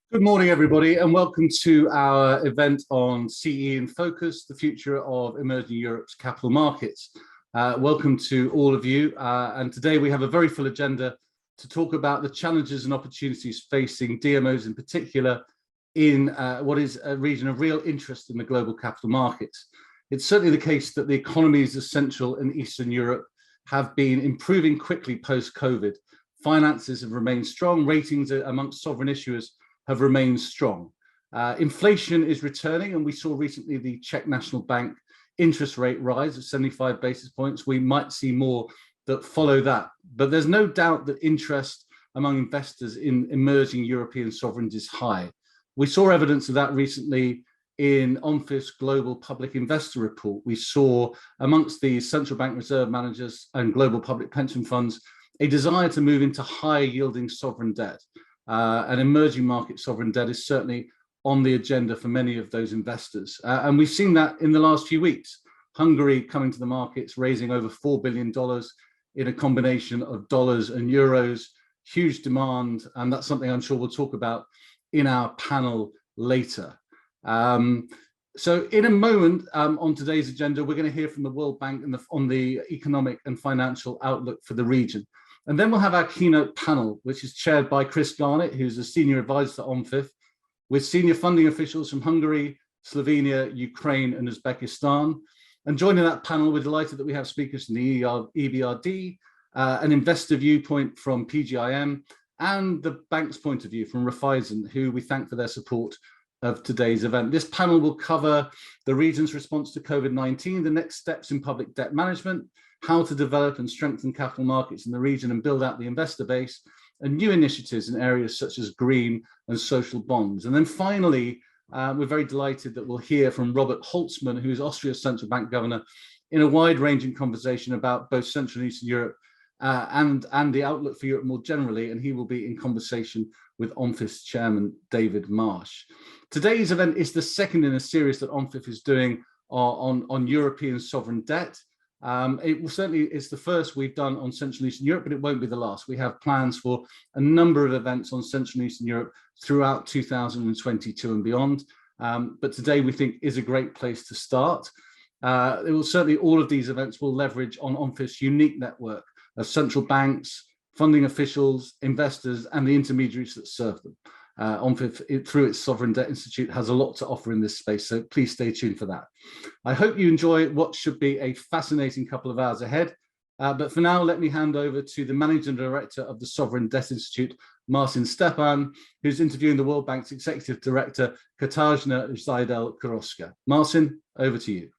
Good morning, everybody, and welcome to our event on CEE in Focus, the future of emerging Europe's capital markets. Welcome to all of you. And today we have a very full agenda to talk about the challenges and opportunities facing DMOs in particular in what is a region of real interest in the global capital markets. It's certainly the case that the economies of Central and Eastern Europe have been improving quickly post-COVID. Finances have remained strong, ratings amongst sovereign issuers have remained strong. Inflation is returning, and we saw recently the Czech National Bank interest rate rise of 75 basis points. We might see more that follow that, but there's no doubt that interest among investors in emerging European sovereigns is high. We saw evidence of that recently in OMFIF's Global Public Investor Report. We saw amongst the central bank reserve managers and global public pension funds a desire to move into higher yielding sovereign debt. And emerging market sovereign debt is certainly on the agenda for many of those investors. And we've seen that in the last few weeks. Hungary coming to the markets, raising over $4 billion in a combination of dollars and euros, huge demand. And that's something I'm sure we'll talk about in our panel later. So in a moment on today's agenda, we're going to hear from the World Bank on the economic and financial outlook for the region. And then we'll have our keynote panel, which is chaired by Chris Garnett, who's a senior advisor to OMFIF, with senior funding officials from Hungary, Slovenia, Ukraine, and Uzbekistan. And joining that panel, we're delighted that we have speakers from the EBRD, an investor viewpoint from PGIM, and the bank's point of view from Raiffeisen, who we thank for their support of today's event. This panel will cover the region's response to COVID-19, the next steps in public debt management, how to develop and strengthen capital markets in the region and build out the investor base, and new initiatives in areas such as green and social bonds. And then finally, we're very delighted that we'll hear from Robert Holzmann, who is Austria's central bank governor, in a wide-ranging conversation about both Central and Eastern Europe and the outlook for Europe more generally, and he will be in conversation with OMFIF's chairman, David Marsh. Today's event is the second in a series that OMFIF is doing on European sovereign debt. It certainly is the first we've done on Central and Eastern Europe, but it won't be the last. We have plans for a number of events on Central and Eastern Europe throughout 2022 and beyond. But today we think is a great place to start. It will certainly, all of these events will leverage on OMFIF's unique network of central banks, funding officials, investors, and the intermediaries that serve them. OMFIF, through its Sovereign Debt Institute, has a lot to offer in this space, so please stay tuned for that. I hope you enjoy what should be a fascinating couple of hours ahead. But for now, let me hand over to the Managing Director of the Sovereign Debt Institute, Marcin Stepan, who's interviewing the World Bank's Executive Director, Katarzyna Zajdel-Kurowska. Marcin, over to you.